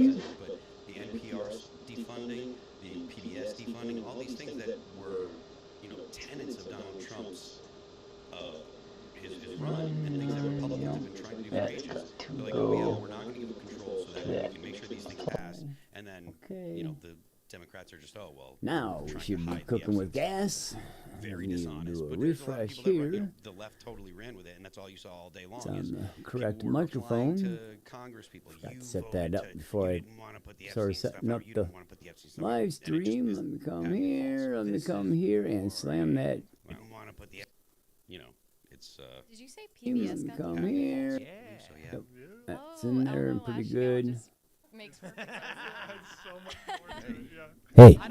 but the NPR defunding, the PBS defunding, all these things that were, tenets of Donald Trump's uh, his run and things that Republicans have been trying to do for That's ages. got to They're like, oh yeah, well go we're not going to give up control so to that way we that can make sure these things pass. supply. And then, Okay. the Democrats are just, oh well, Now we're we trying to should be hide the cooking with Epstein stuff. gas. Very We dishonest. do a But there's a lot of refresh people that here. the left totally ran with it, and that's all you saw all day long. It's on Is the correct people were replying microphone. to Congress people. Got You to set voted that up to, before you I didn't want to put the start Epstein stuff setting out. up You the didn't want to put the Epstein stuff out. live And it just stream. is Let me come gotta be here. false. Let me This come is here and slam that. We don't want to put the, it's Did you say Let PBS me got come defunded? here. Yeah. so yeah. Yep. That's Oh, in there Elmo and pretty Lash good. just makes perfect sense. It's so much more to it, yeah. Hey, I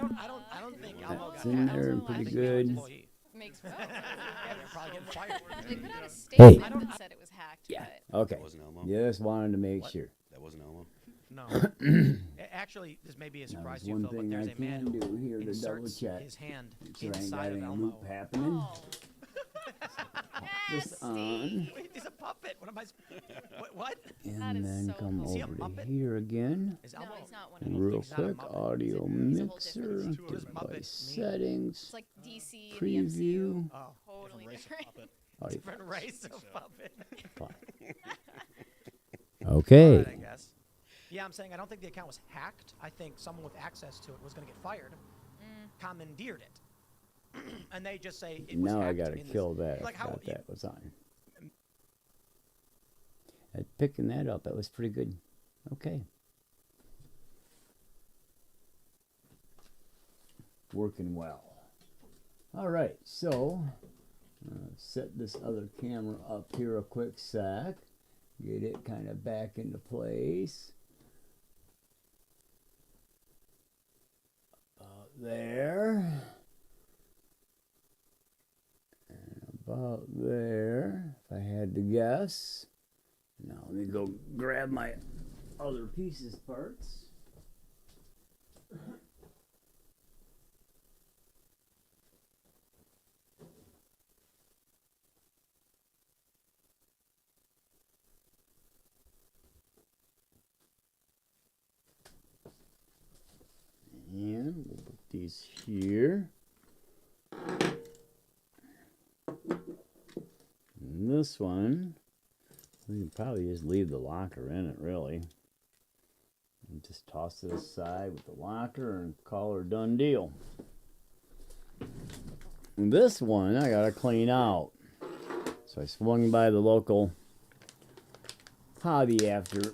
don't think Elmo got that's in there and Elmo pretty Lash good. employee. Makes Yeah, they're probably getting fired. They put out a Hey. statement that said it was hacked. Yeah. But Okay. That wasn't Elmo. Just wanted to make What? sure. That wasn't Elmo. No. Actually, this may be a Now, surprise there's to you, one Phil, but thing there's I a man can who do here to double inserts check. his hand So I ain't got inside of any Elmo. loop happening. oh, This on. Wait, he's a puppet. What am I? What? And That is then so come Is he a over to Muppet? here again. Is no, Elmo? he's not one of don't those. Real think he's not a quick, Muppet. audio He's a whole mixer, different- What does Muppet device mean? settings, It's like DC and the MCU. preview. Oh, Totally different. Audio. different race of puppet. Okay. Alright, I guess. Yeah, I'm saying I don't think the account was hacked. I think someone with access to it was going to get fired, commandeered it, and they just say it was Now I hacked gotta in this- kill that. Like I how forgot you- that was on. Picking that up, that was pretty good. Okay. Working well. All right, so set this other camera up here a quick sec. Get it kind of back into place. About there. And about there, if I had to guess. Now let me go grab my other pieces parts. And we'll put these here. And this one, we can probably just leave the locker in it, really. And just toss it aside with the locker and call her done deal. And this one I gotta clean out. So I swung by the local hobby after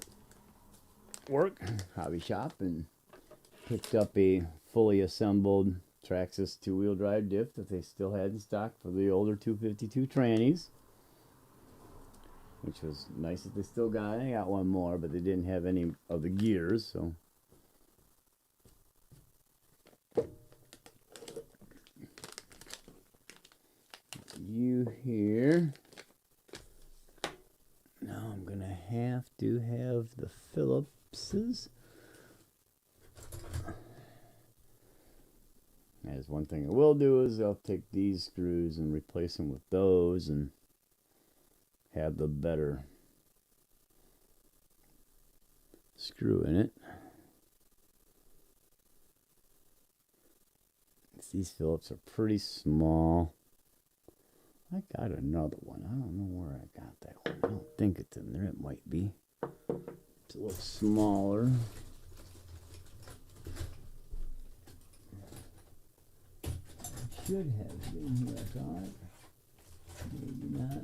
work, hobby shop, and picked up a fully assembled Traxxas two-wheel drive Diff that they still had in stock for the older 252 trannies, which was nice that they still got it. I got one more, but they didn't have any of the gears, so. You here. Now I'm gonna have to have the Phillipses. As one thing I will do is I'll take these screws and replace them with those and have the better screw in it. These Phillips are pretty small. I got another one. I don't know where I got that one. I don't think it's in there. It might be. It's a little smaller. Should have been here, I thought. Maybe not.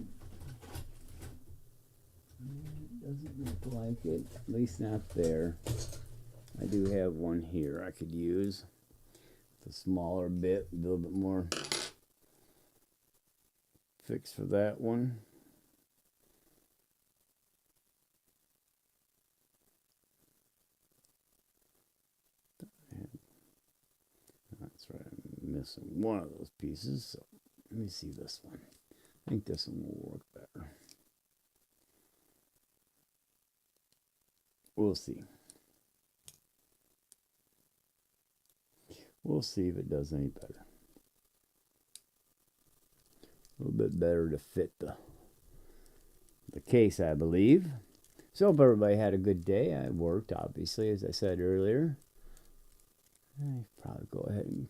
It doesn't look like it. At least not there. I do have one here I could use. It's a smaller bit, a little bit more fix for that one. That's right, I'm missing one of those pieces. So let me see this one. I think this one will work better. We'll see. We'll see if it does any better. A little bit better to fit the case, I believe. So hope everybody had a good day. I worked, obviously, as I said earlier. I probably go ahead and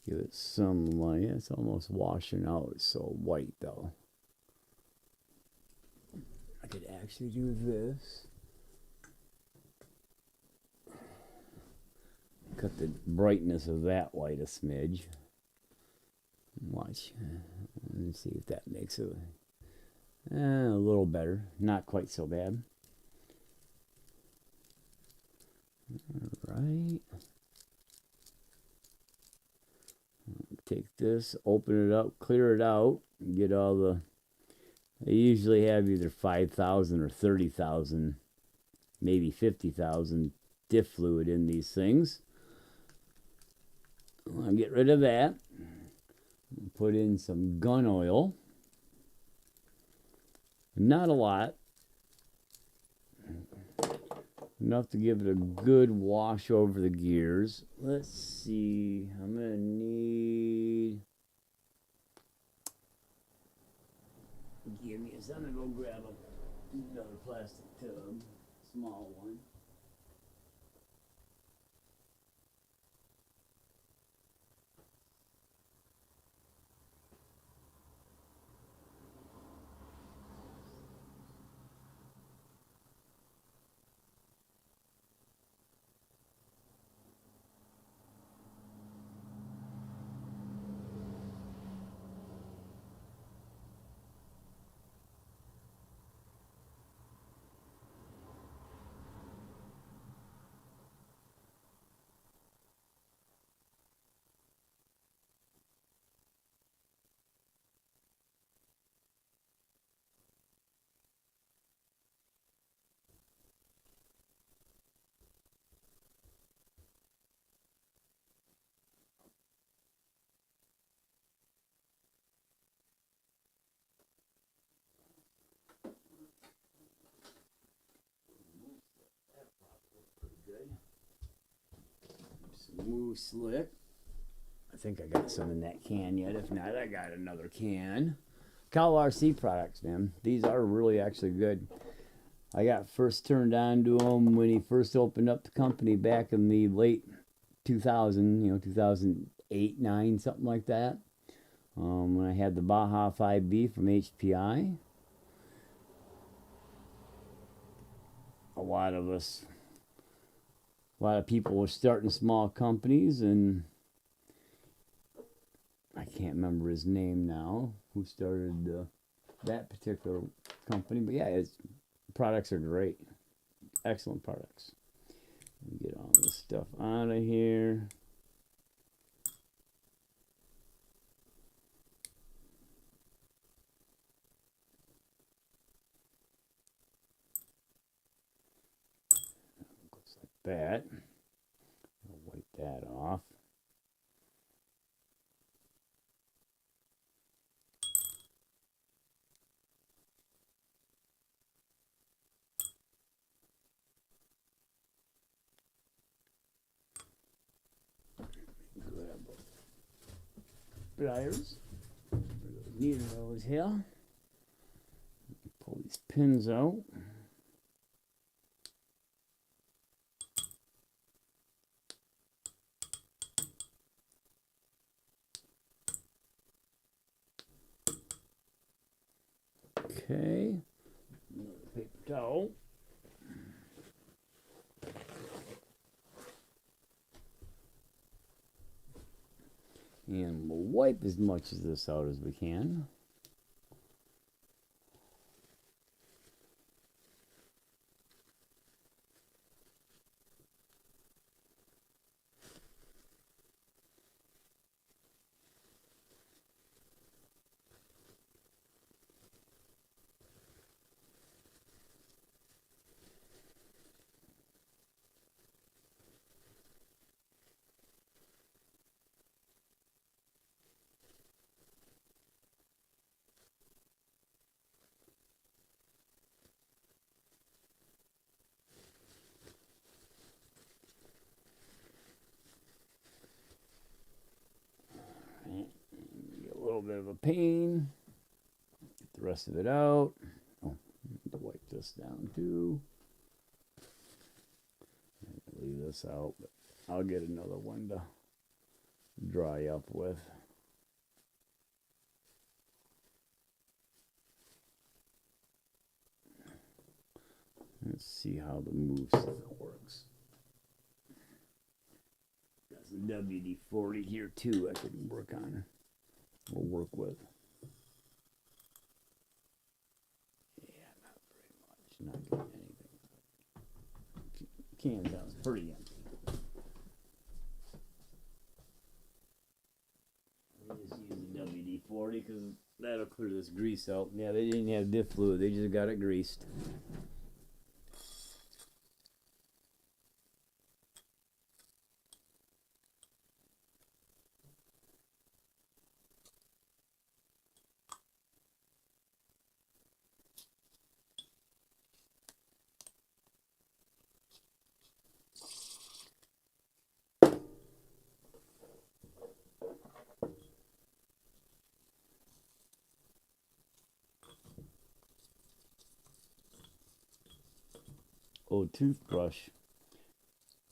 give it some light. It's almost washing out. It's so white, though. I could actually do this. Cut the brightness of that white a smidge. Watch. Let's see if that makes it a little better. Not quite so bad. Alright. Take this, open it up, clear it out, and get all the... I usually have either 5,000 or 30,000, maybe 50,000 diff fluid in these things. I'll get rid of that. Put in some gun oil. Not a lot. Enough to give it a good wash over the gears. Let's see. I'm going to need... Give me a second to go grab another plastic tub. Small one. Smooth slick. I think I got some in that can yet. If not, I got another can. Cal RC products, man. These are really actually good. I got first turned on to him when he first opened up the company back in the late 2000, 2008, 9, something like that. When I had the Baja 5B from HPI. A lot of people were starting small companies, and I can't remember his name now, who started that particular company. But yeah, products are great. Excellent products. Let me get all this stuff out of here. Looks like that. I'll wipe that off. Grab pliers. Neither of those here. Pull these pins out. Okay. Another paper towel. And we'll wipe as much of this out as we can. Get a little bit of a pain. Get the rest of it out. Oh, this down too. Leave this out, but I'll get another one to dry up with. Let's see how the move set works. Got some WD-40 here too I can work on. We'll work with. Yeah, not very much. Not getting anything. Can sounds pretty empty. We just use the WD-40 because that'll clear this grease out. Yeah, they didn't have diff fluid. They just got it greased. Old toothbrush.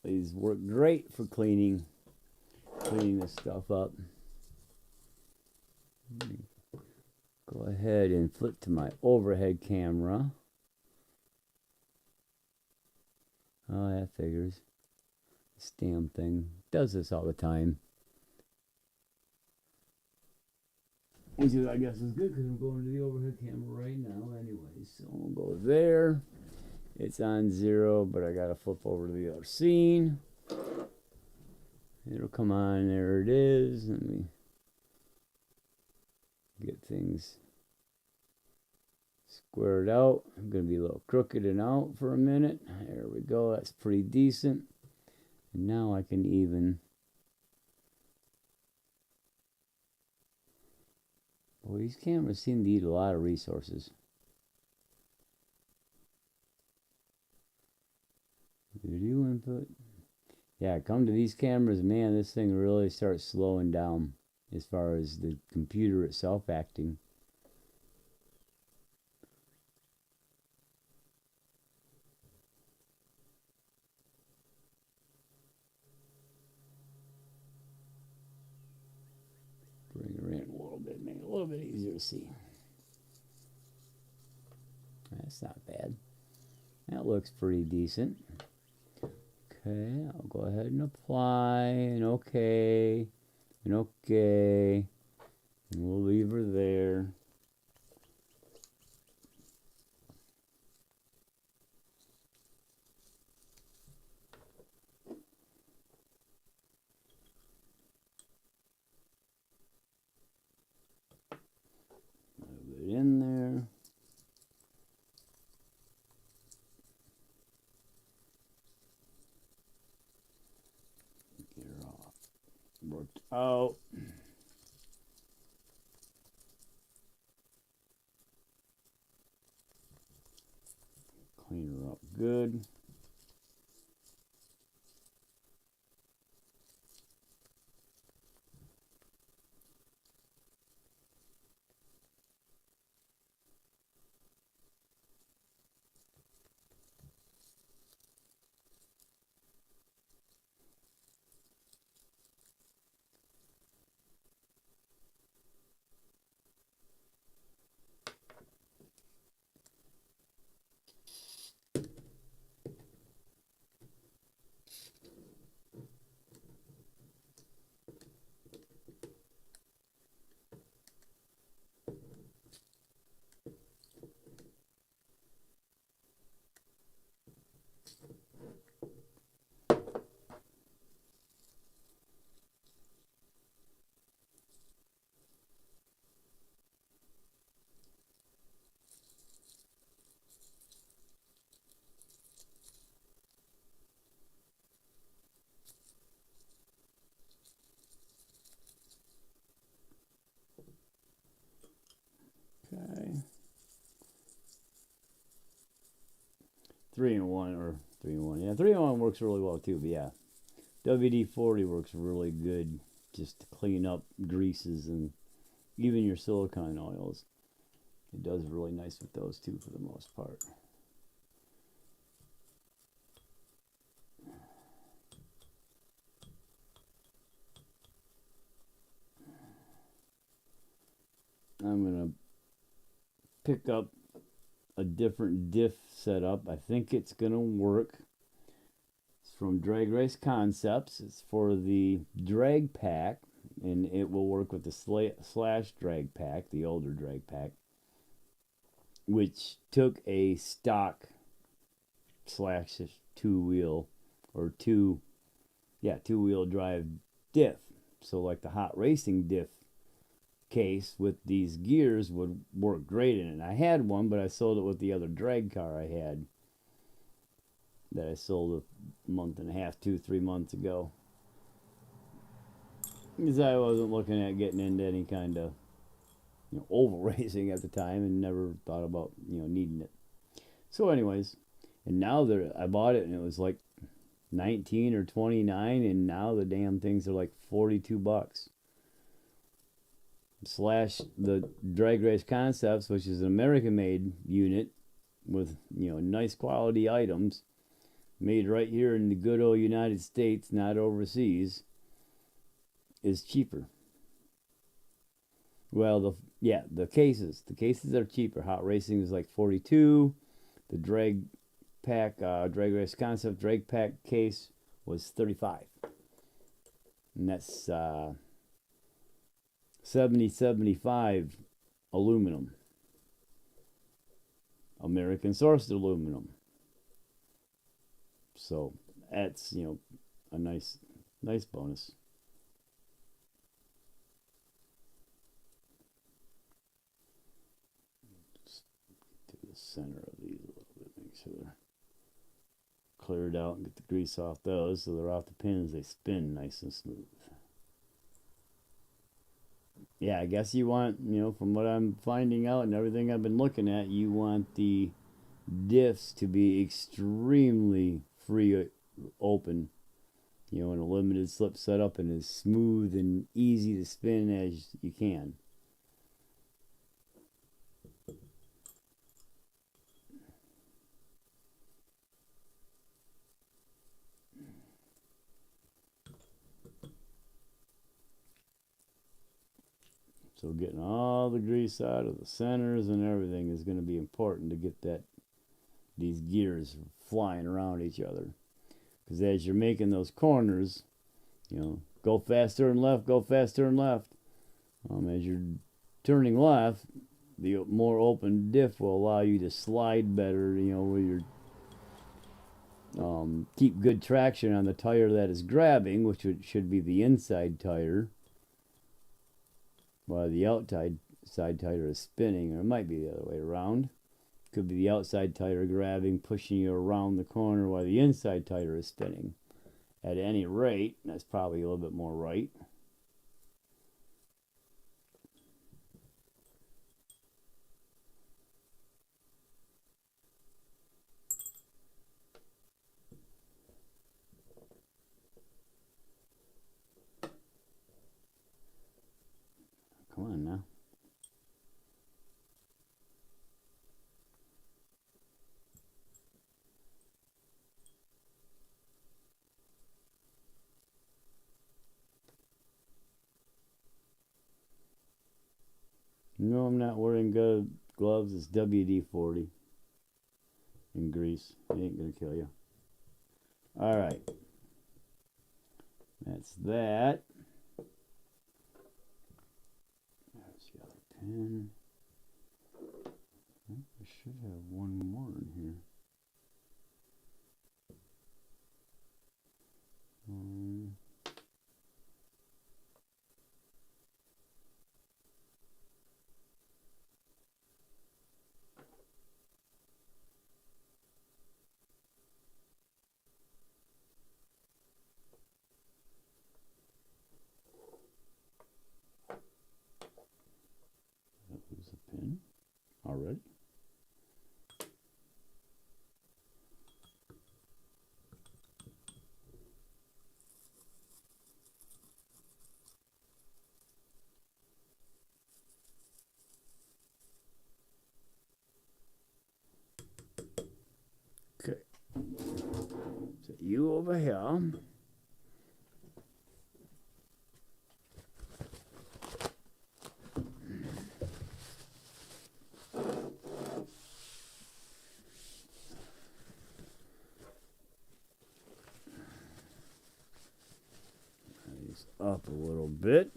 These work great for cleaning this stuff up. Go ahead and flip to my overhead camera. Oh, that figures. This damn thing does this all the time. Which is, I guess, is good because I'm going to the overhead camera right now anyway. So we'll go there. It's on 0, but I gotta flip over to the other scene. It'll come on. There it is. Let me get things squared out. I'm gonna be a little crooked and out for a minute. There we go. That's pretty decent. And now I can even. Boy, these cameras seem to eat a lot of resources. Video input. Yeah, come to these cameras, man, this thing really starts slowing down as far as the computer itself acting. Bring her in a little bit, make it a little bit easier to see. That's not bad. That looks pretty decent. Okay, I'll go ahead and apply, and okay, and okay, and we'll leave her there. Move it in there. Worked out. Clean her up good. Okay. 3-in-1 or 3-in-1. Yeah, 3-in-1 works really well too, but yeah. WD-40 works really good just to clean up greases and even your silicone oils. It does really nice with those too for the most part. I'm gonna pick up a different diff setup. I think it's gonna work. It's from Drag Race Concepts. It's for the drag pack, and it will work with the slash drag pack, the older drag pack, which took a stock slash two-wheel or two-wheel drive diff. So like the hot racing diff case with these gears would work great in it. I had one, but I sold it with the other drag car I had that I sold a month and a half, 3 months ago. Because I wasn't looking at getting into any kind of oval racing at the time, and never thought about needing it. So anyways, and now I bought it and it was like 19 or 29, and now the damn things are like $42. Slash the Drag Race Concepts, which is an American-made unit with nice quality items, made right here in the good old United States, not overseas, is cheaper. Well, the cases are cheaper. Hot racing is like $42. The drag pack, Drag Race Concept drag pack case was $35, and that's 70/75 aluminum, American sourced aluminum. So that's a nice bonus. Just get to the center of these a little bit, make sure they're cleared out, and get the grease off those so they're off the pins. They spin nice and smooth. Yeah, I guess you want, from what I'm finding out and everything I've been looking at, you want the diffs to be extremely free open, in a limited slip setup, and as smooth and easy to spin as you can. So getting all the grease out of the centers and everything is going to be important to get these gears flying around each other. Because as you're making those corners, go faster and left, go faster and left. As you're turning left, the more open diff will allow you to slide better, where you're keep good traction on the tire that is grabbing, which should be the inside tire, while the outside tire is spinning, or it might be the other way around. Could be the outside tire grabbing, pushing you around the corner while the inside tire is spinning. At any rate, that's probably a little bit more right. Come on now. No, I'm not wearing good gloves. It's WD-40 and grease. It ain't gonna kill you. All right, that's that. There's the other pin. I should have one more in here. That was a pin already. Okay, so you over here. up a little bit.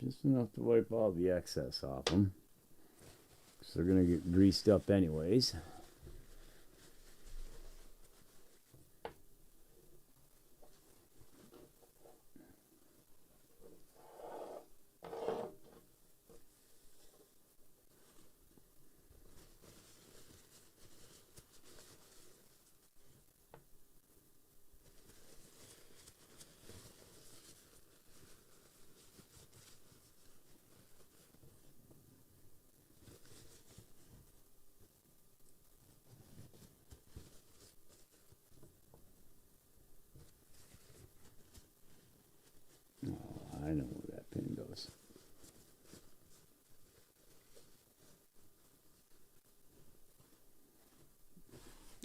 Just enough to wipe all the excess off them. So they're going to get greased up anyways. I know where that pin goes.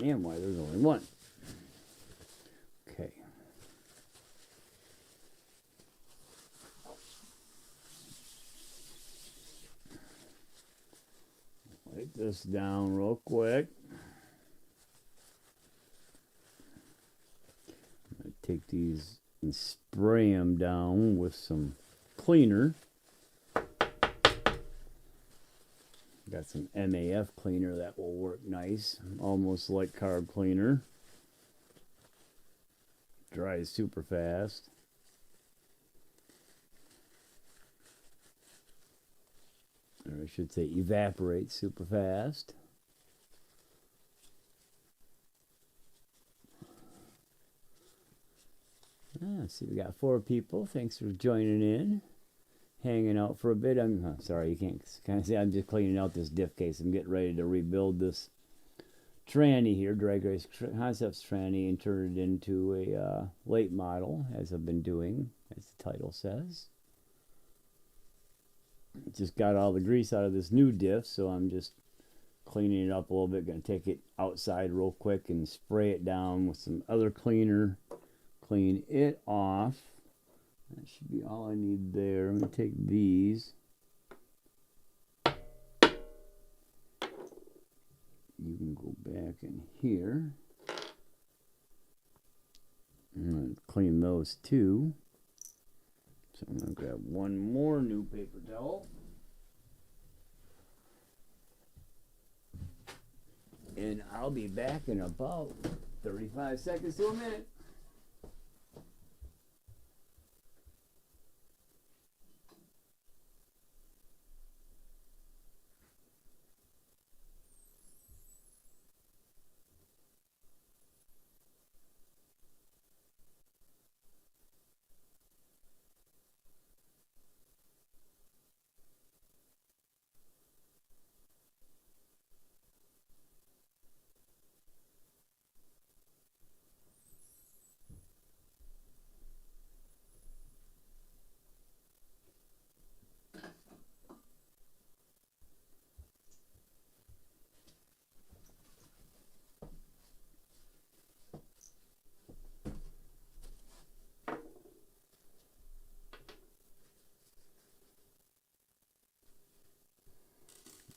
And why there's only one. Okay. Wipe this down real quick. I'm going to take these and spray them down with some cleaner. Got some MAF cleaner that will work nice, almost like carb cleaner. Dries super fast. Or I should say evaporates super fast. See, we got 4 people. Thanks for joining in, hanging out for a bit. I'm sorry, you can't kind of see. I'm just cleaning out this diff case. I'm getting ready to rebuild this tranny here, Drag Race Concepts tranny, and turn it into a late model, as I've been doing, as the title says. Just got all the grease out of this new diff, so I'm just cleaning it up a little bit. Going to take it outside real quick and spray it down with some other cleaner. Clean it off. That should be all I need there. I'm going to take these. You can go back in here. I'm going to clean those too. So I'm going to grab one more new paper towel. And I'll be back in about 35 seconds to a minute.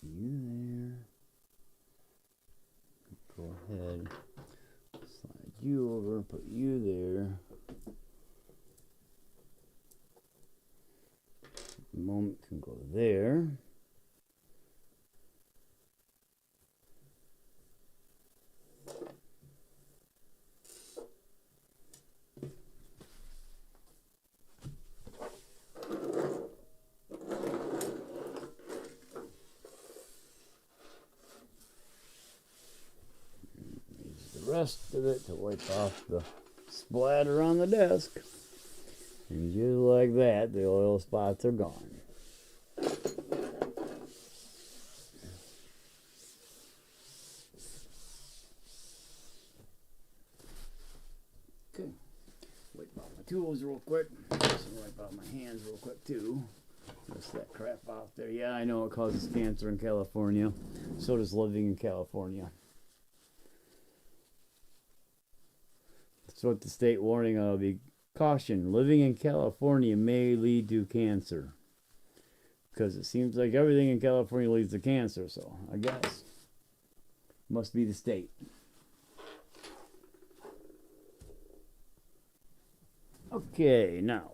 You there. Go ahead. Slide you over, put you there. The moment can go there. Rest of it to wipe off the splatter on the desk, and just like that the oil spots are gone. Okay, wipe out my tools real quick. Just wipe out my hands real quick too. Just that crap off there. Yeah, I know it causes cancer in California. So does living in California. That's what the state warning of. Be caution, living in California may lead to cancer. Because it seems like everything in California leads to cancer, so I guess. Must be the state. Okay, now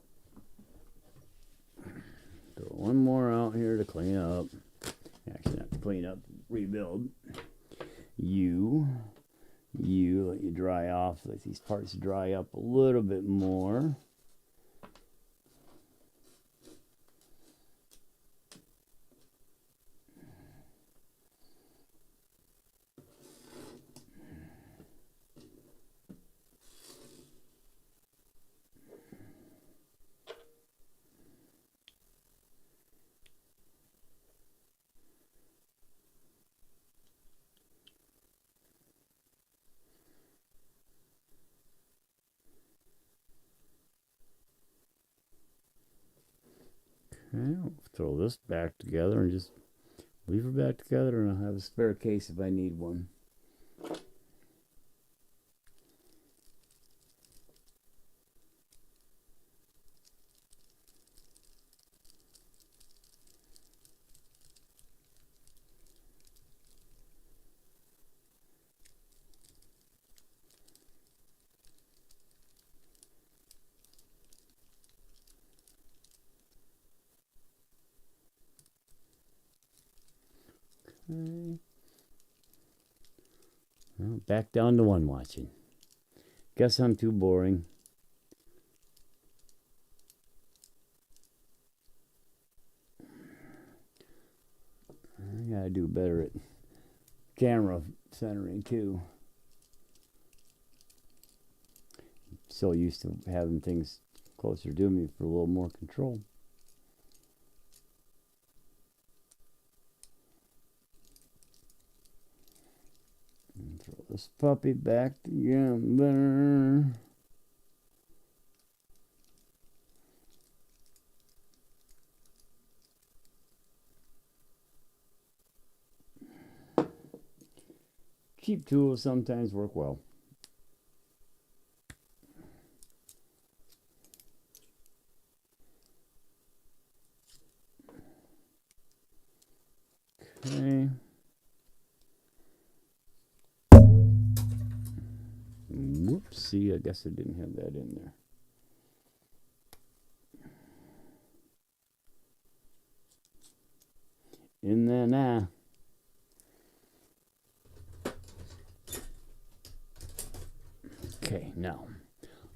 throw one more out here to clean up. Actually, not to clean up, rebuild. You let you dry off. Let these parts dry up a little bit more. Okay, I'll throw this back together and just leave her back together, and I'll have a spare case if I need one. Okay. Well, back down to one watching. Guess I'm too boring. I gotta do better at camera centering too. So used to having things closer to me for a little more control. And throw this puppy back together. Cheap tools sometimes work well. Okay. Whoopsie, I guess I didn't have that in there. In there now. Okay, now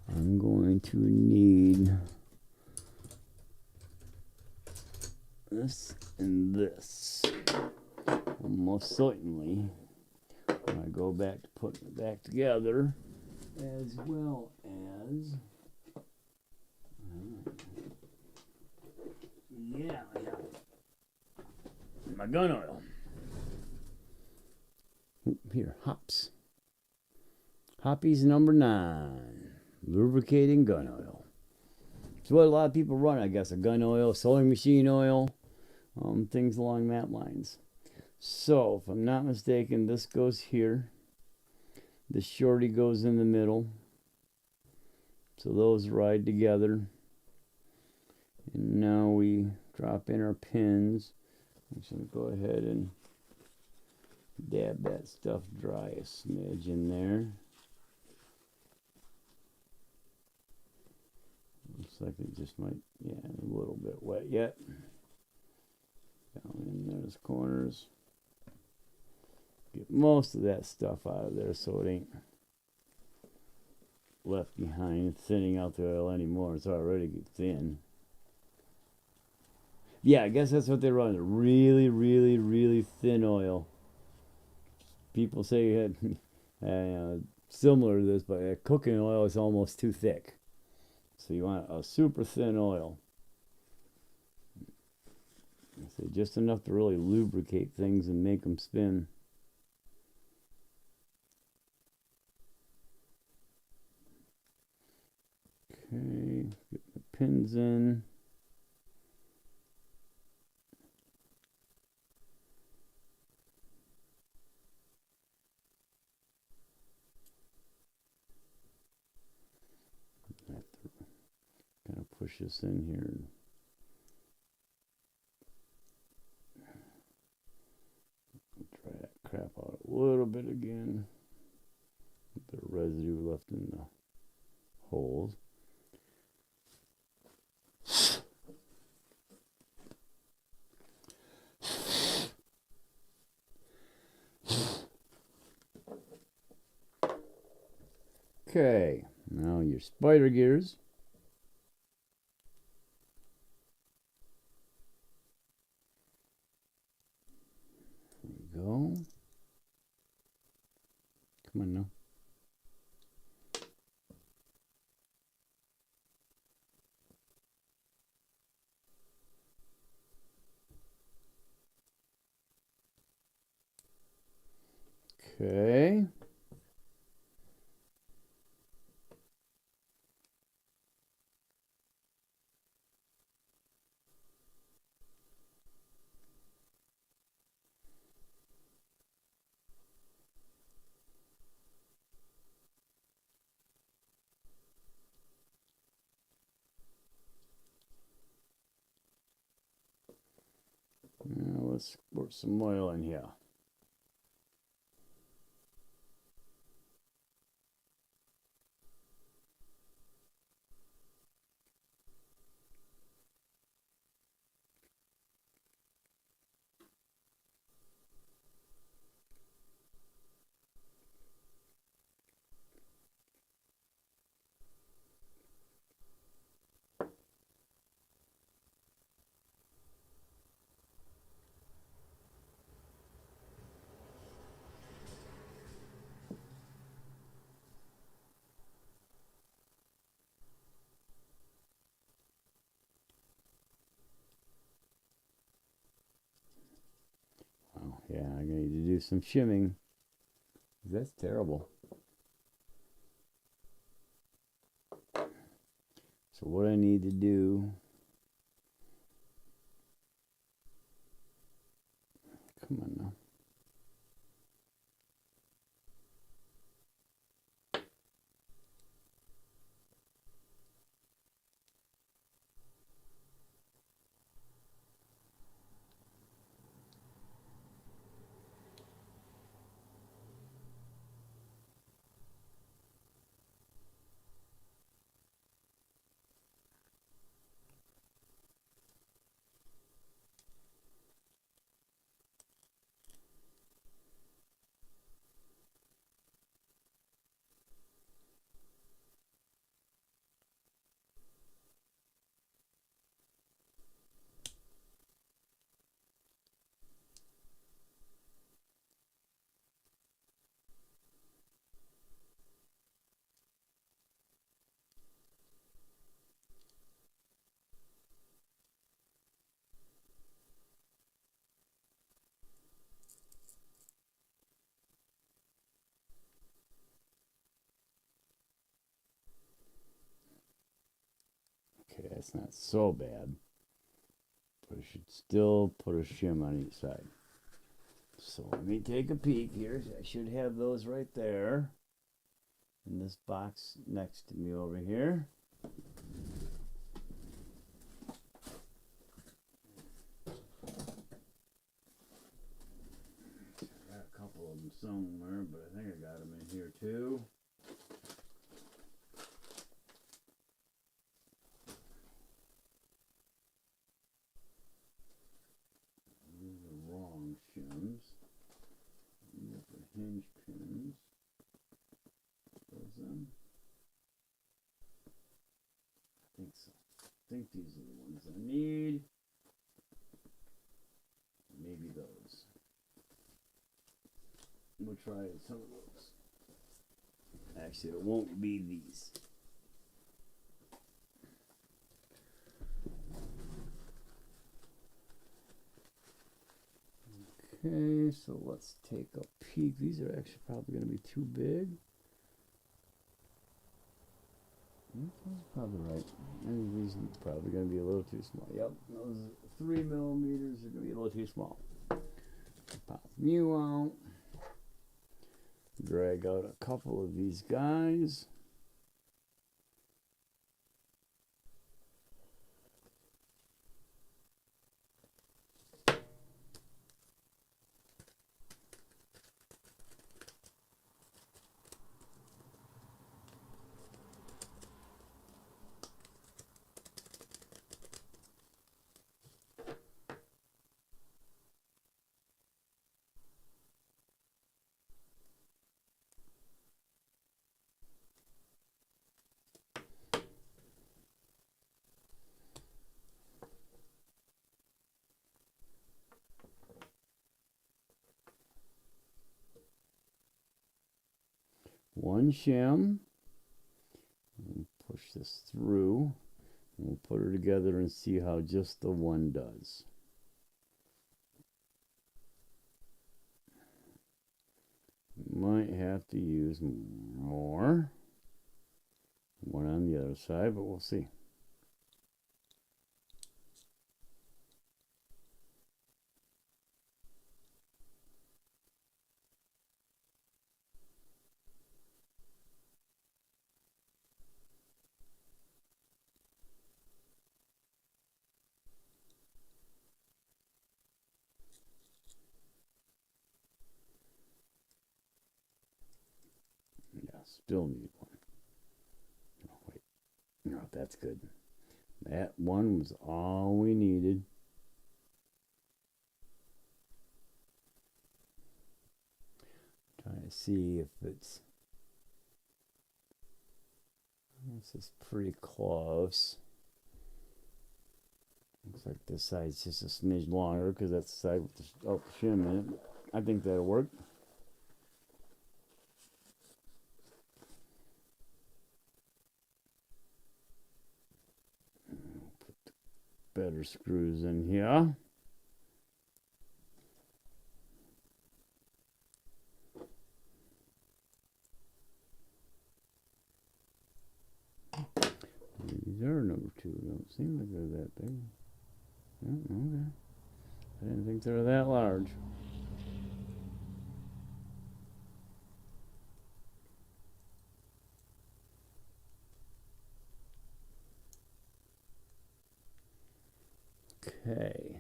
I'm going to need this and this. Almost certainly, when I go back to putting it back together, as well as my gun oil. Here, hops. Hoppies number 9, lubricating gun oil. It's what a lot of people run, I guess, a gun oil, sewing machine oil, things along that lines. So, if I'm not mistaken, this goes here. The shorty goes in the middle. So those ride together. And now we drop in our pins. I'm just going to go ahead and dab that stuff dry a smidge in there. Looks like it just might, yeah, a little bit wet yet. Down in those corners. Get most of that stuff out of there so it ain't left behind thinning out the oil anymore. It's already thin. Yeah, I guess that's what they run. Really, really, really thin oil. People say you had similar to this, but cooking oil is almost too thick. So you want a super thin oil. So just enough to really lubricate things and make them spin. Okay, get the pins in. I have to kind of push this in here. Try that crap out a little bit again. A bit of residue left in the holes. Okay, now your spider gears. There you go. Come on now. Okay. Now let's pour some oil in here. Oh, yeah, I'm going to need to do some shimming. That's terrible. So what I need to do, come on now. Okay, that's not so bad. But I should still put a shim on each side. So let me take a peek here. I should have those right there in this box next to me over here. I got a couple of them somewhere, but I think I got them in here too. These are wrong shims. These are for hinge pins. Those them? I think so. I think these are the ones I need. Maybe those. We'll try some of those. Actually, it won't be these. Okay, so let's take a peek. These are actually probably going to be too big. That's probably right. And these are probably going to be a little too small. Yep, those 3 millimeters are going to be a little too small. Pop you out. Drag out a couple of these guys. one shim. We'll push this through. And we'll put her together and see how just the one does. Might have to use more. One on the other side, but we'll see. Yeah, still need one. Oh, wait. No, that's good. That one was all we needed. Trying to see if it's... This is pretty close. Looks like this side's just a smidge longer because that's the side with the shim in it. I think that'll work. Put the better screws in here. These are number 2. Don't seem like they're that big. Oh, okay. I didn't think they were that large. Okay.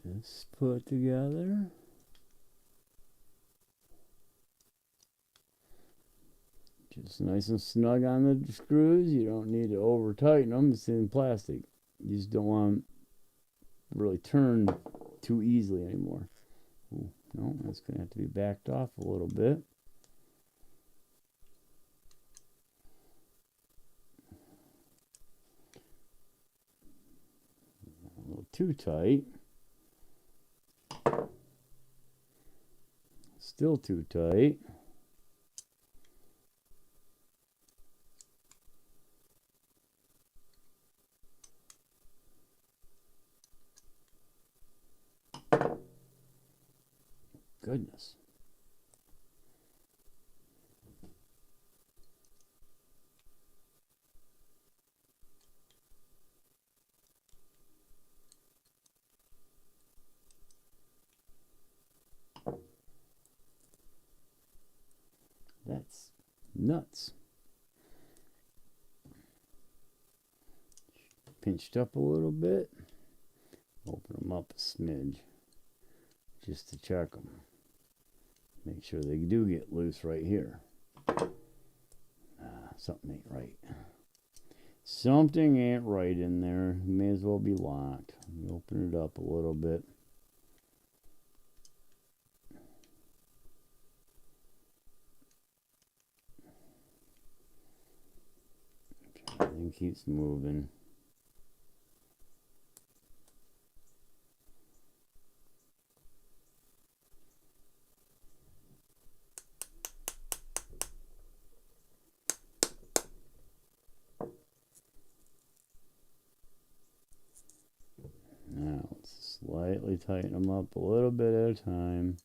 This put together. Just nice and snug on the screws. You don't need to over tighten them. It's in plastic. You just don't want them to really turn too easily anymore. Ooh, no, that's going to have to be backed off a little bit. A little too tight. Still too tight. Goodness. That's nuts. Pinched up a little bit. Open them up a smidge just to check them. Make sure they do get loose right here. Something ain't right. Something ain't right in there. May as well be locked. Open it up a little bit. Everything keeps moving. Now let's slightly tighten them up a little bit at a time.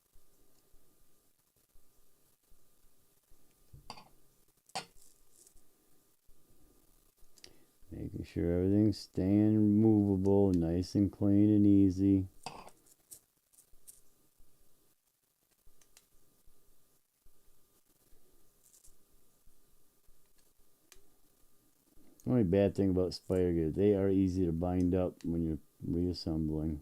Making sure everything's staying movable, nice and clean and easy. The only bad thing about spider gears, they are easy to bind up when you're reassembling.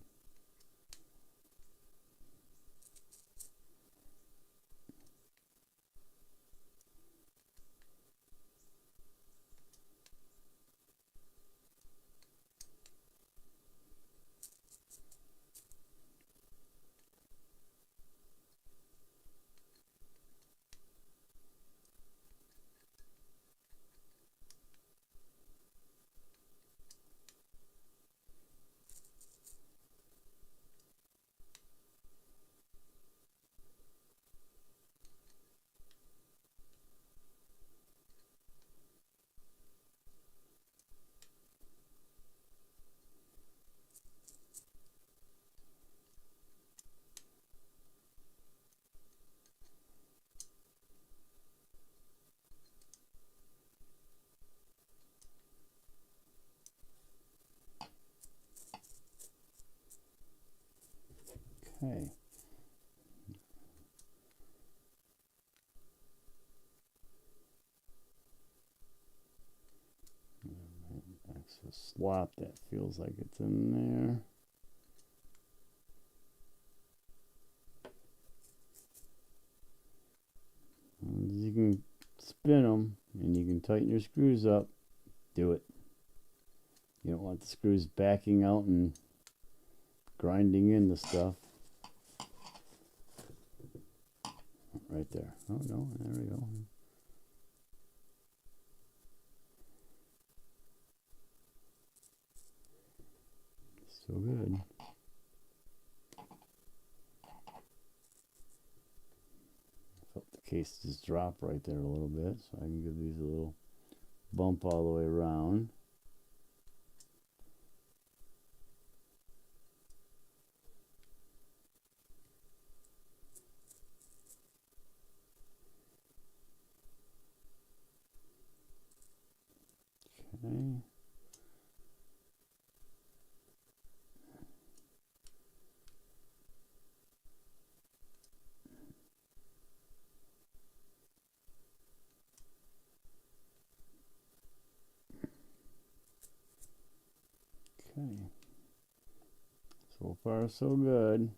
Okay. Extra slop that feels like it's in there. You can spin them and you can tighten your screws up. Do it. You don't want the screws backing out and grinding in the stuff. Right there. Oh no, there we go. So good. Felt the case just drop right there a little bit, so I can give these a little bump all the way around. Okay. Okay. So far, so good.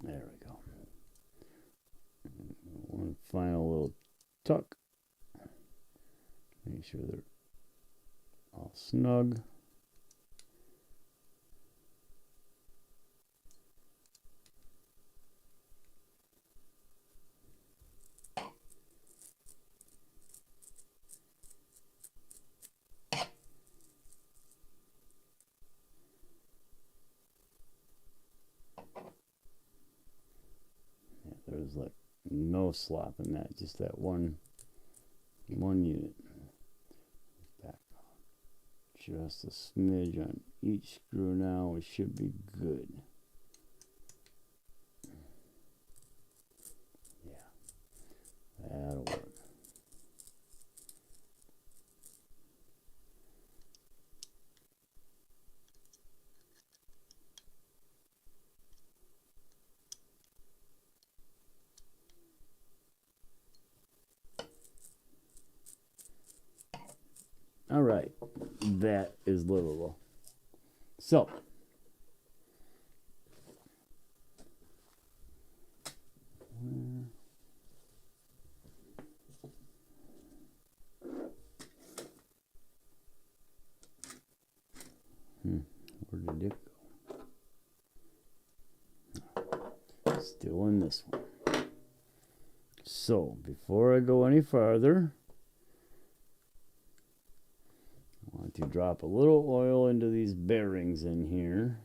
There we go. One final little tuck. Make sure they're all snug. Yeah, there's like no slop in that, just that one unit. Back just a smidge on each screw now. It should be good. Yeah, that'll work. All right, that is livable. So, where did it go? Still in this one. So, before I go any farther, I want to drop a little oil into these bearings in here.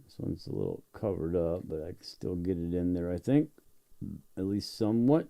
This one's a little covered up, but I can still get it in there, I think, at least somewhat.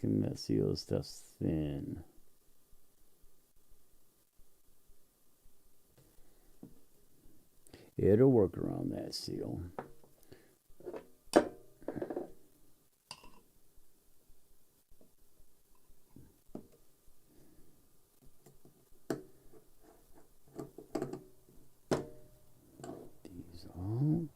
checking that seal stuff's thin. It'll work around that seal. These out.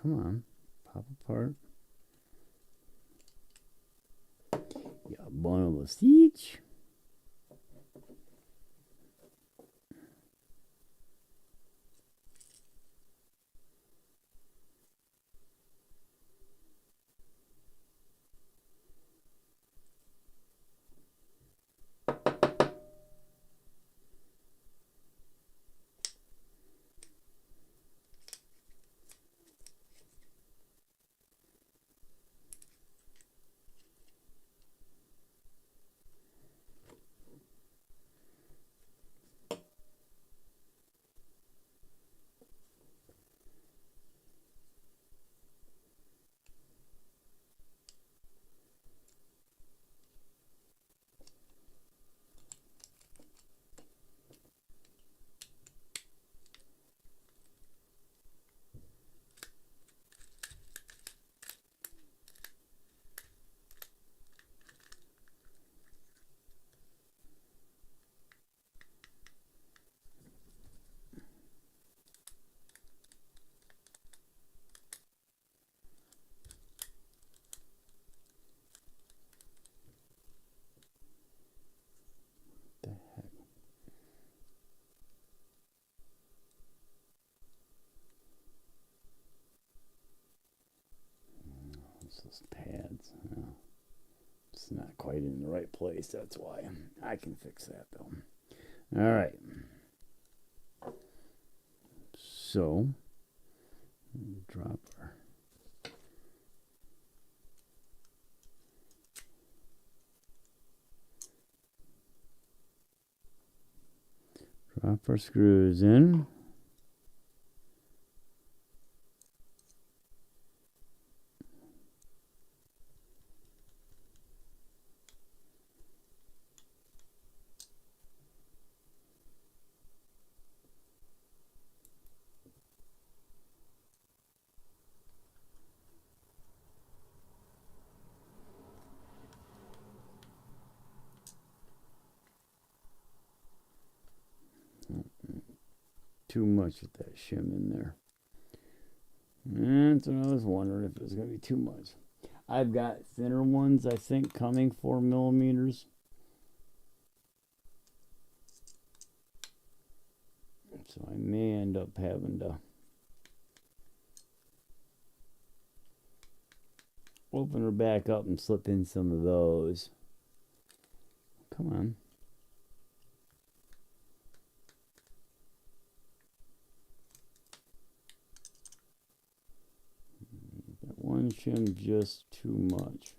Come on, pop apart. Yeah, one of us each. Those pads. It's not quite in the right place. That's why. I can fix that though. All right. So, drop our screws in. Too much with that shim in there. And so I was wondering if it was going to be too much. I've got thinner ones, I think, coming 4 millimeters. So I may end up having to open her back up and slip in some of those. Come on. One shim just too much.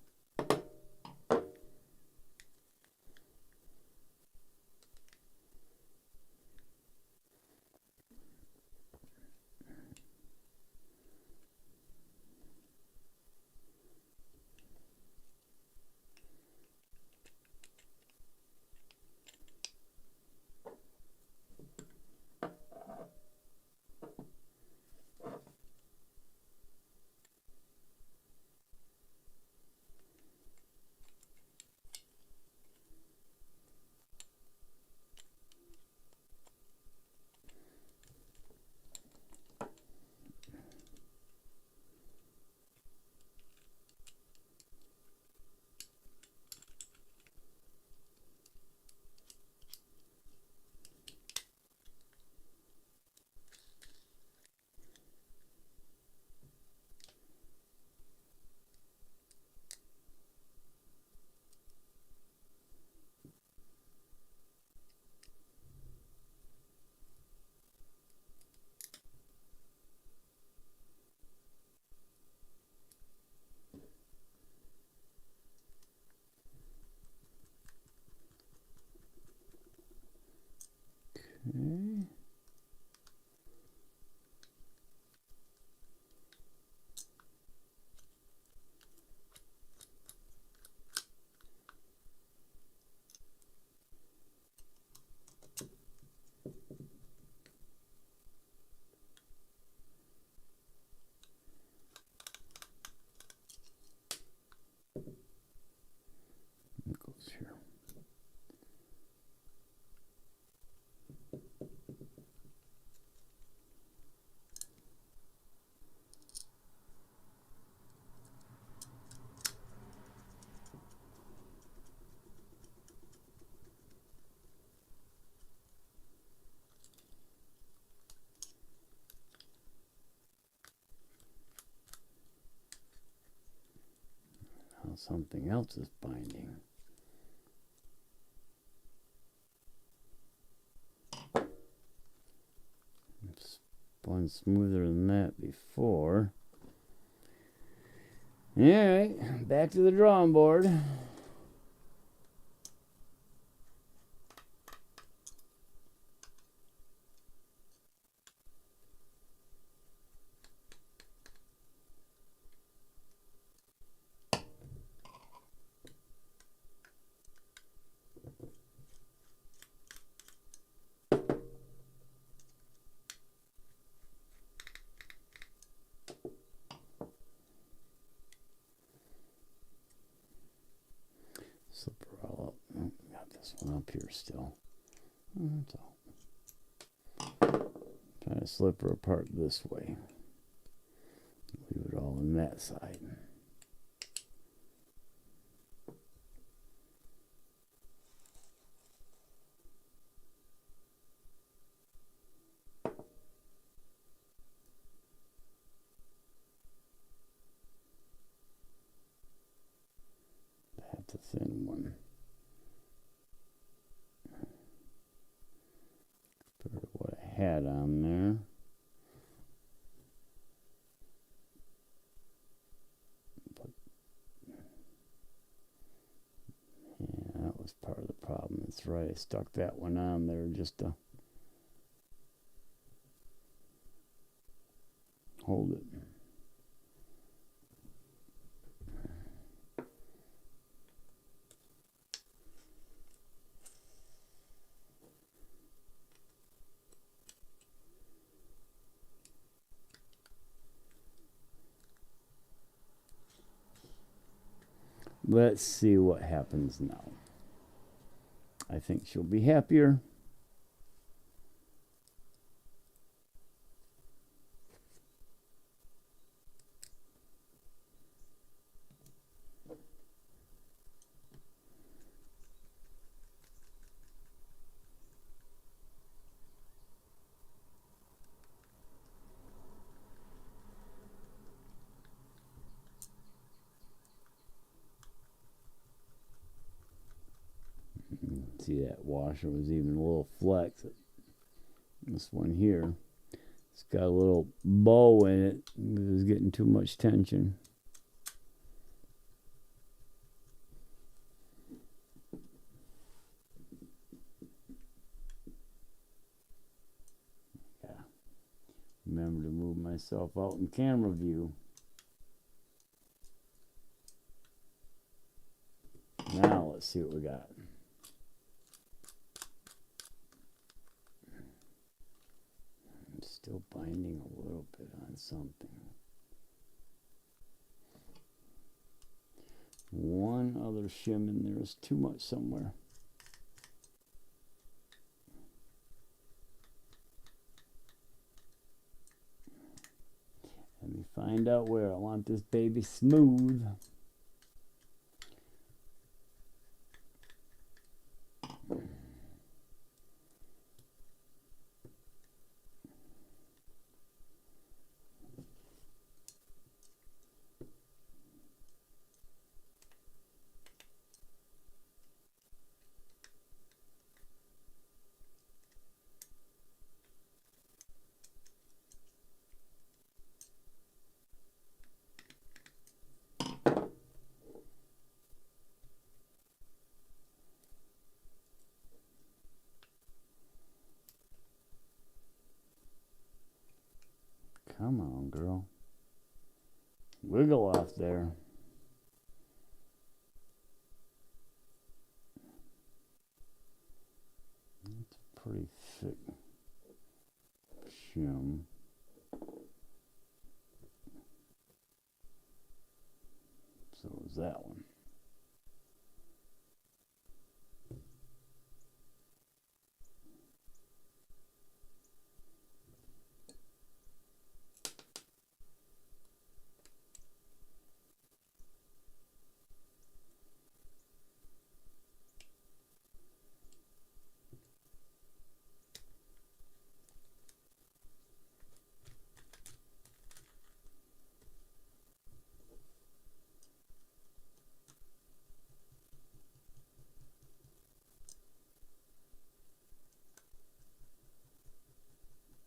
Okay. It goes here. Now something else is binding. Spun smoother than that before. Alright, back to the drawing board. Slip her all up. Oh, got this one up here still. That's all. Try to slip her apart this way. Leave it all on that side. That's a thin one. Put what I had on there. But yeah, that was part of the problem. That's right. I stuck that one on there just to hold it. Let's see what happens now. I think she'll be happier. See, that washer was even a little flex. This one here, it's got a little bow in it. It was getting too much tension. Yeah. Remember to move myself out in camera view. Now let's see what we got. Still binding a little bit on something. One other shim in there is too much somewhere. Let me find out where. I want this baby smooth. Come on, girl. Wiggle off there. That's a pretty thick shim. So is that one.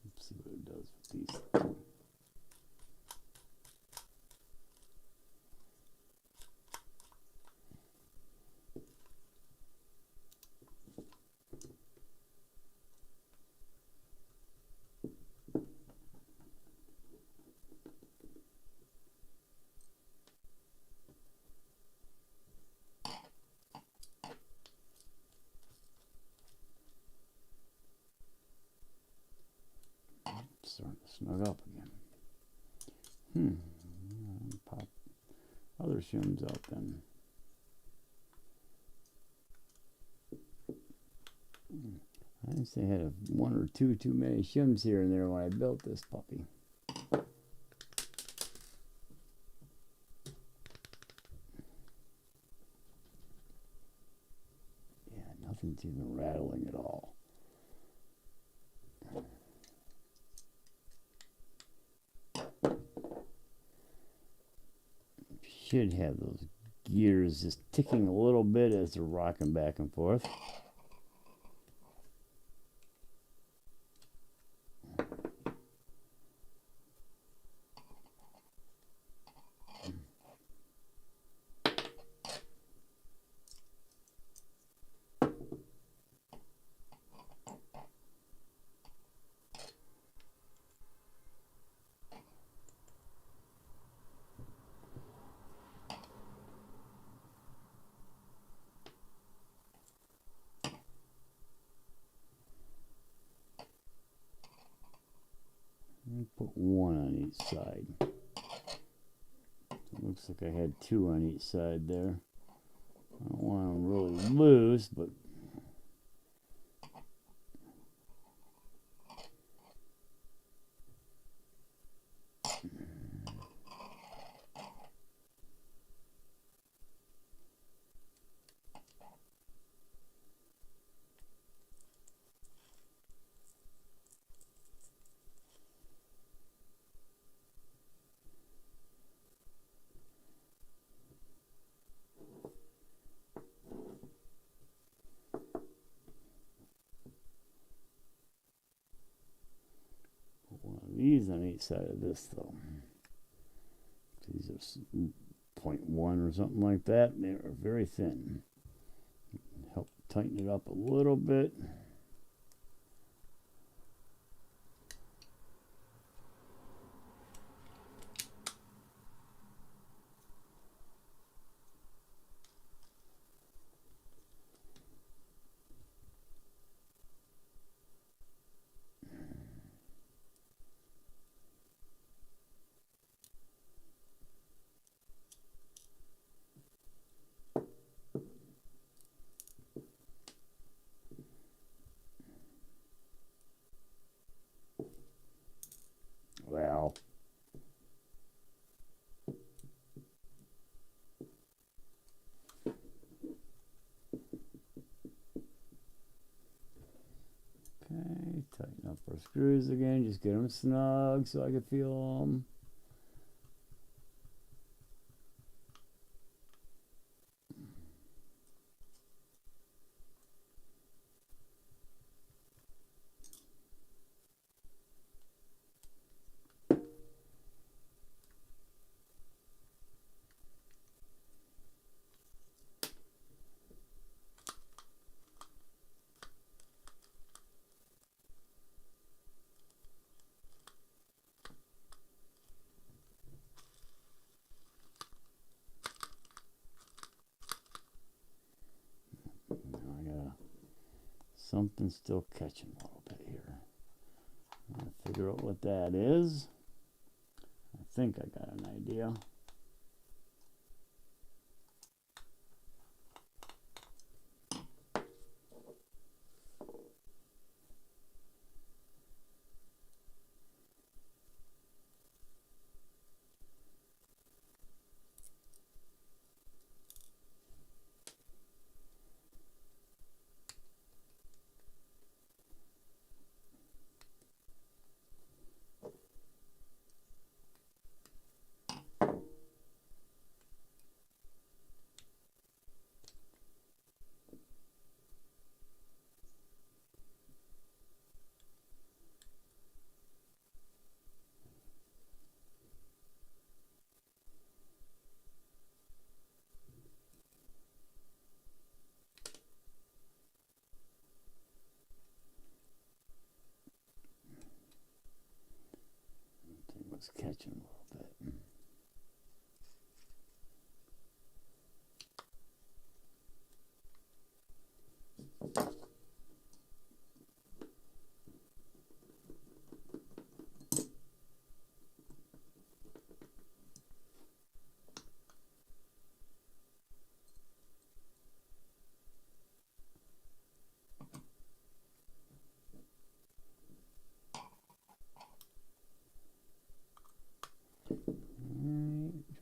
Let's see what it does with these two. Starting to snug up again. Pop other shims out then. I just had one or two too many shims here and there when I built this puppy. Yeah, nothing's even rattling at all. Should have those gears just ticking a little bit as they're rocking back and forth. Put one on each side. It looks like I had two on each side there. I don't want them really loose, but these on each side of this though. These are 0.1 or something like that. They are very thin. Help tighten it up a little bit. Well, okay, tighten up our screws again, just get them snug so I can feel them. something's still catching a little bit here. I'm going to figure out what that is. I think I got an idea. Was catching a little bit.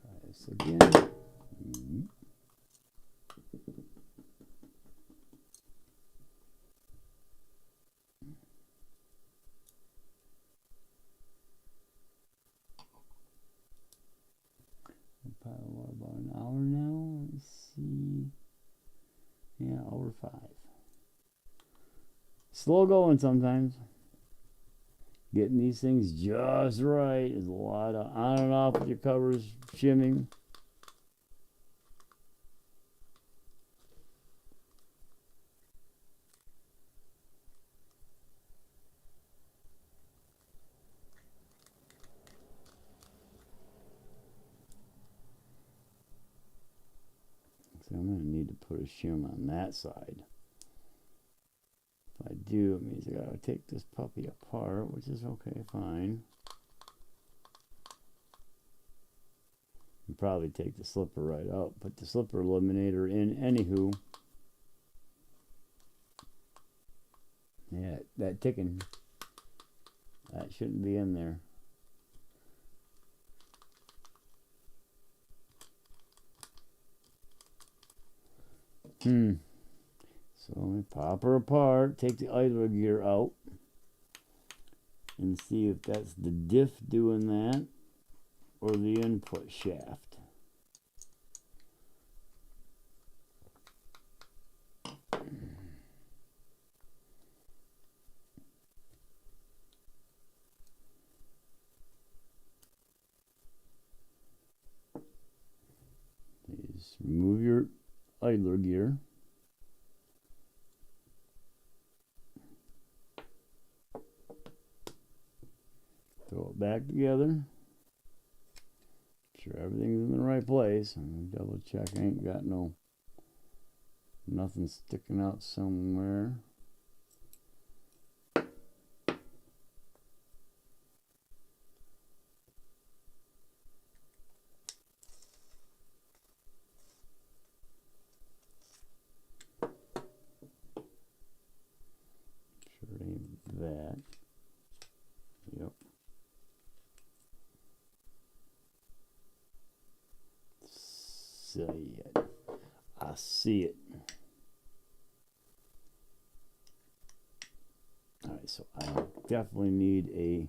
Try this again. Probably what, about an hour now? Let's see. Yeah, hour 5. Slow going sometimes. Getting these things just right is a lot of on and off with your covers, shimming. So I'm going to need to put a shim on that side. If I do, it means I got to take this puppy apart, which is okay, fine. And probably take the slipper right out. Put the slipper eliminator in anywho. Yeah, that ticking. That shouldn't be in there. So let me pop her apart, take the idler gear out, and see if that's the diff doing that or the input shaft. Just remove your idler gear. Throw it back together. Sure everything's in the right place. I'm gonna double check. I ain't got nothing sticking out somewhere. Sure ain't that. Yep. See it. I see it. Alright, so I definitely need a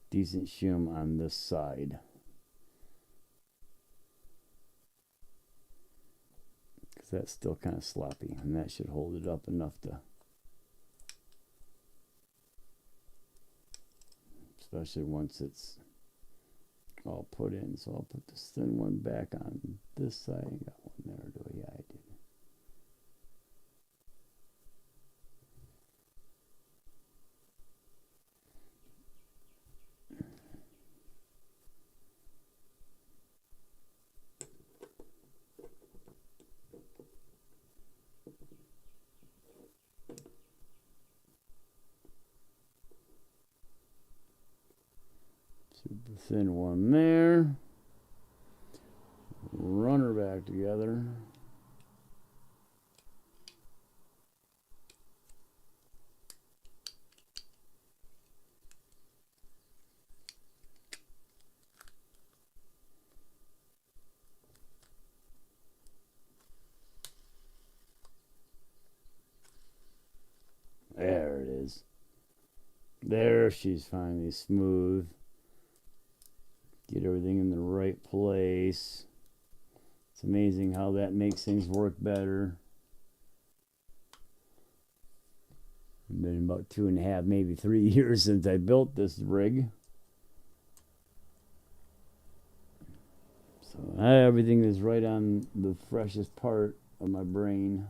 decent shim on this side. Because that's still kind of sloppy, and that should hold it up enough to, especially once it's all put in. So I'll put this thin one back on this side. I got one there, do I? Yeah, I did. Super thin one there. Run her back together. There it is. There, she's finally smooth. Get everything in the right place. It's amazing how that makes things work better. It's been about 2.5, maybe 3 years since I built this rig. So everything is right on the freshest part of my brain.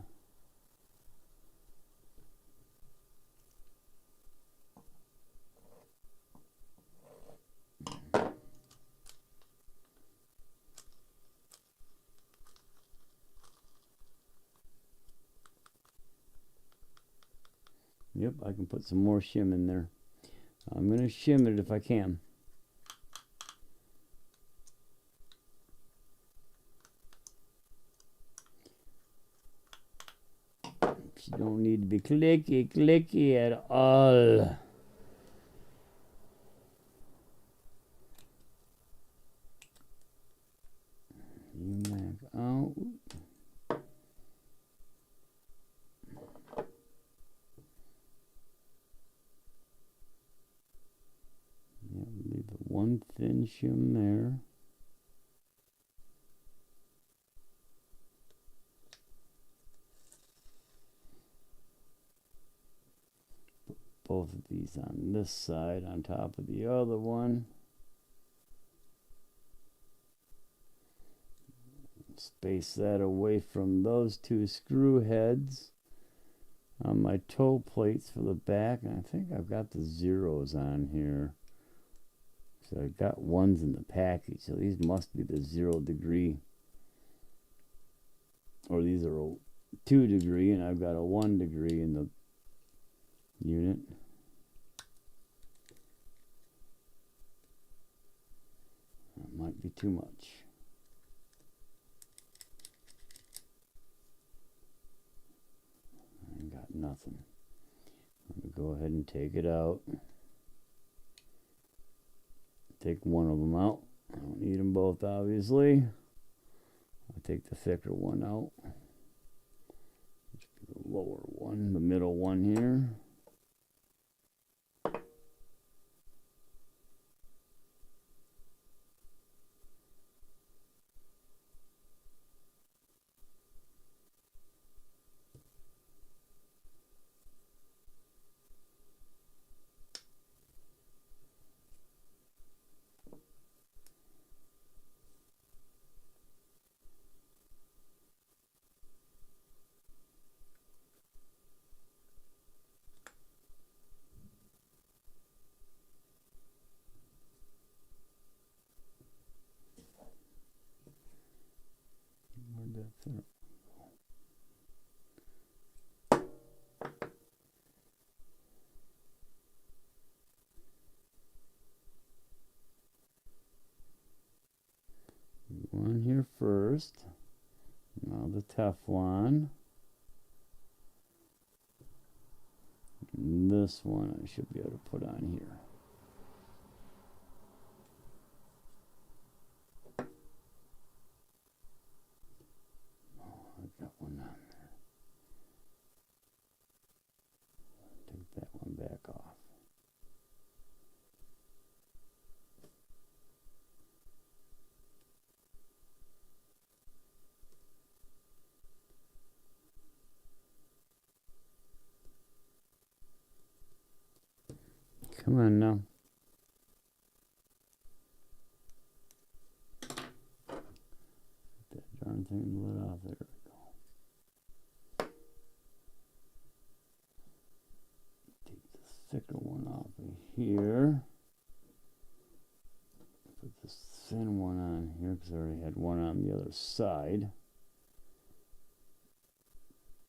Yep, I can put some more shim in there. I'm going to shim it if I can. She don't need to be clicky at all. You back out. Yeah, leave the one thin shim there. Put both of these on this side on top of the other one. Space that away from those two screw heads on my toe plates for the back. And I think I've got the zeros on here. So I got ones in the package. So these must be the 0 degree. Or these are a 2 degree and I've got a 1 degree in the unit. That might be too much. I got nothing. I'm going to go ahead and take it out. Take one of them out. I don't need them both, obviously. I'll take the thicker one out. The lower one, the middle one here. Where'd that fit? One here first. Now the Teflon. And this one I should be able to put on here. Oh, I've got one on there. Take that one back off. Come on now. Get that darn thing lit off. There we go. Take the thicker one off of here. Put this thin one on here because I already had one on the other side.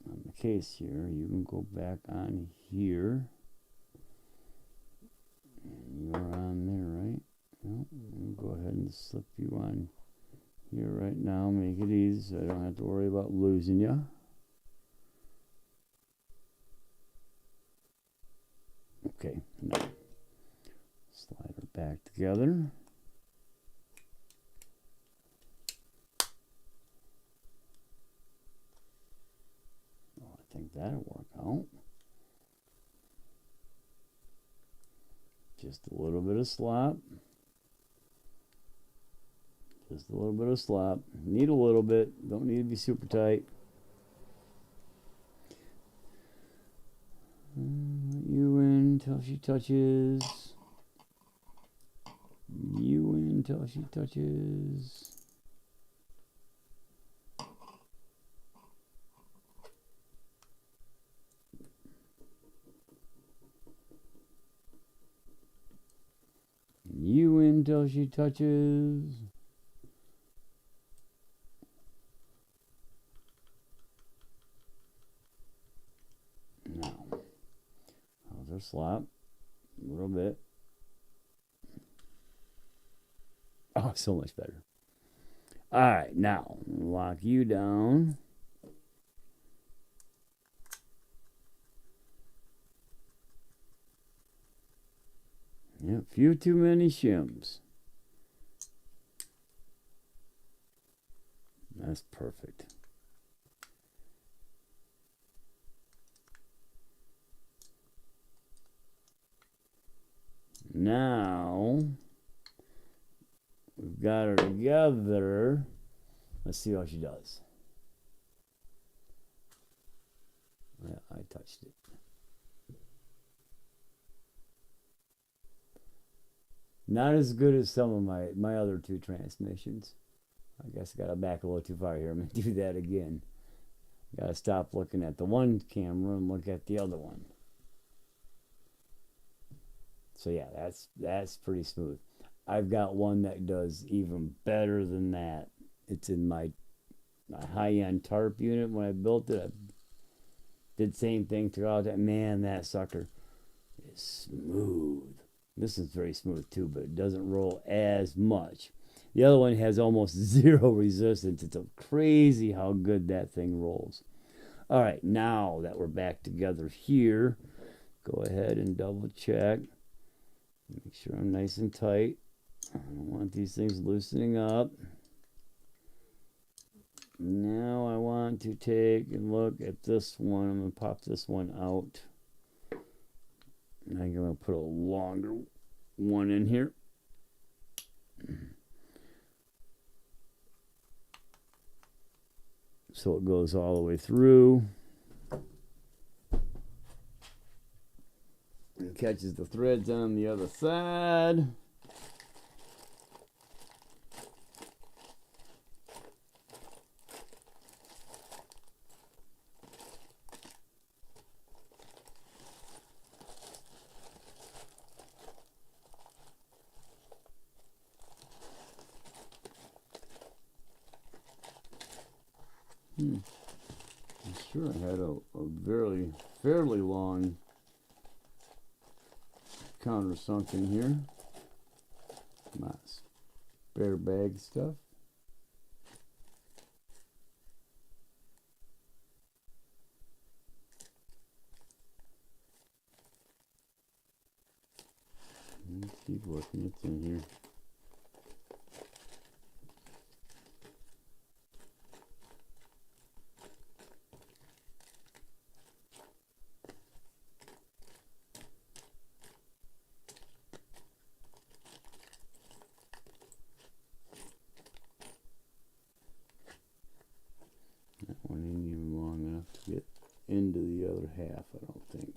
On the case here, you can go back on here. And you're on there, right? No. go ahead and slip you on here right now. Make it easy so I don't have to worry about losing you. Okay, now slide her back together. Oh, I think that'll work out. Just a little bit of slop. Just a little bit of slop. Need a little bit. Don't need to be super tight. You in until she touches. You in until she touches. You in until she touches. Now, how's her slop? A little bit. Oh, so much better. All right, now lock you down. Yeah, a few too many shims. That's perfect. Now we've got her together. Let's see how she does. Yeah, I touched it. Not as good as some of my other two transmissions. I guess I got to back a little too far here. I'm going to do that again. Got to stop looking at the one camera and look at the other one. So yeah, that's pretty smooth. I've got one that does even better than that. It's in my high-end tarp unit. When I built it, I did the same thing throughout that. Man, that sucker is smooth. This is very smooth too, but it doesn't roll as much. The other one has almost zero resistance. It's crazy how good that thing rolls. All right, now that we're back together here, go ahead and double check. Make sure I'm nice and tight. I don't want these things loosening up. Now I want to take and look at this one. I'm going to pop this one out. And I'm going to put a longer one in here. So it goes all the way through. And catches the threads on the other side. I'm sure I had a fairly long countersunk in here. My spare bag stuff. Let's keep looking. It's in here. That one ain't even long enough to get into the other half, I don't think.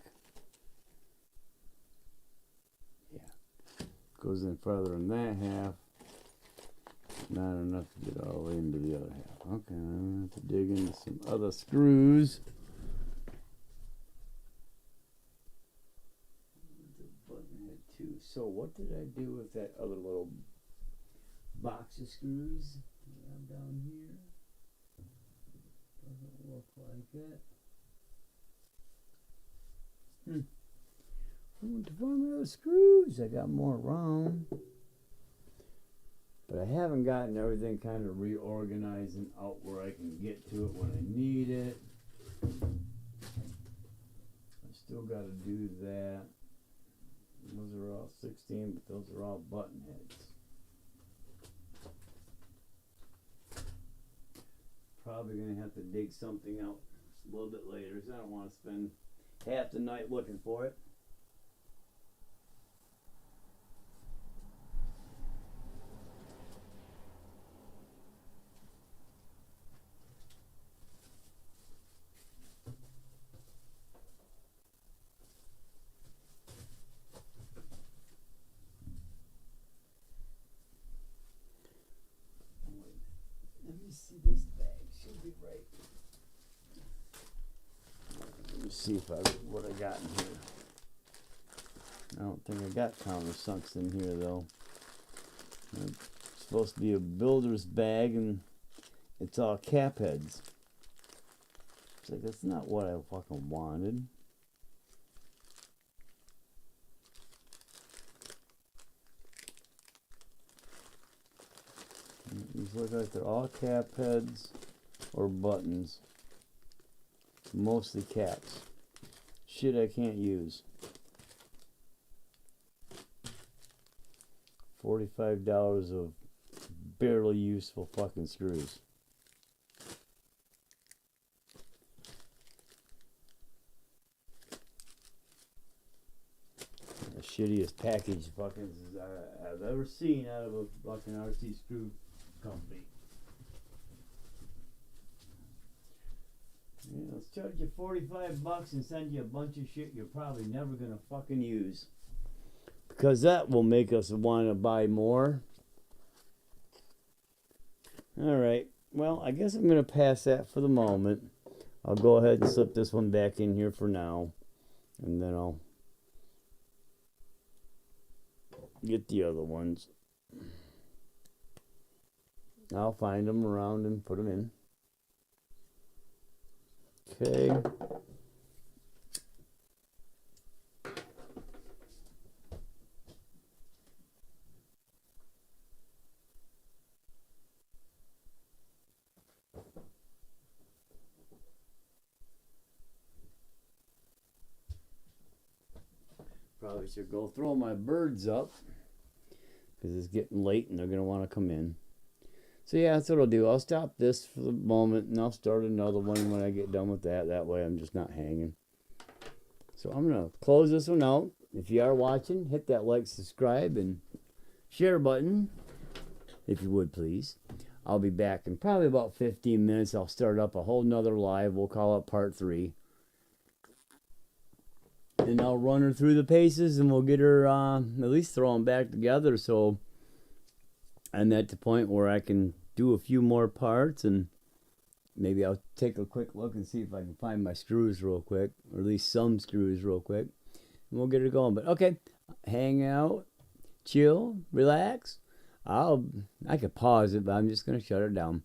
Yeah. Goes in farther than that half. Not enough to get all the way into the other half. Okay, I'm going to have to dig into some other screws. The button head too. So what did I do with that other little box of screws that I have down here? Doesn't look like it. I want to find my other screws. I got more around. But I haven't gotten everything kind of reorganized and out where I can get to it when I need it. I still got to do that. Those are all 16, but those are all button heads. Probably going to have to dig something out a little bit later because I don't want to spend half the night looking for it. Let me see, this bag should be right. Let me see what I got in here. I don't think I got countersunks in here though. It's supposed to be a builder's bag and it's all cap heads. It's like, that's not what I fucking wanted. These look like they're all cap heads or buttons. Mostly caps. Shit I can't use. $45 of barely useful fucking screws. The shittiest package fucking I've ever seen out of a fucking RC screw company. Yeah, let's charge you $45 and send you a bunch of shit you're probably never gonna fucking use. Because that will make us want to buy more. Alright, well, I guess I'm gonna pass that for the moment. I'll go ahead and slip this one back in here for now. And then I'll get the other ones. I'll find them around and put them in. Okay. Probably should go throw my birds up because it's getting late and they're going to want to come in. So yeah, that's what I'll do. I'll stop this for the moment and I'll start another one when I get done with that. That way I'm just not hanging. So I'm going to close this one out. If you are watching, hit that like, subscribe, and share button, if you would please. I'll be back in probably about 15 minutes. I'll start up a whole nother live. We'll call it part 3. And I'll run her through the paces and we'll get her at least throw them back together. So I'm at the point where I can do a few more parts and maybe I'll take a quick look and see if I can find my screws real quick, or at least some screws real quick, and we'll get her going. But okay, hang out, chill, relax. I could pause it, but I'm just gonna shut her down.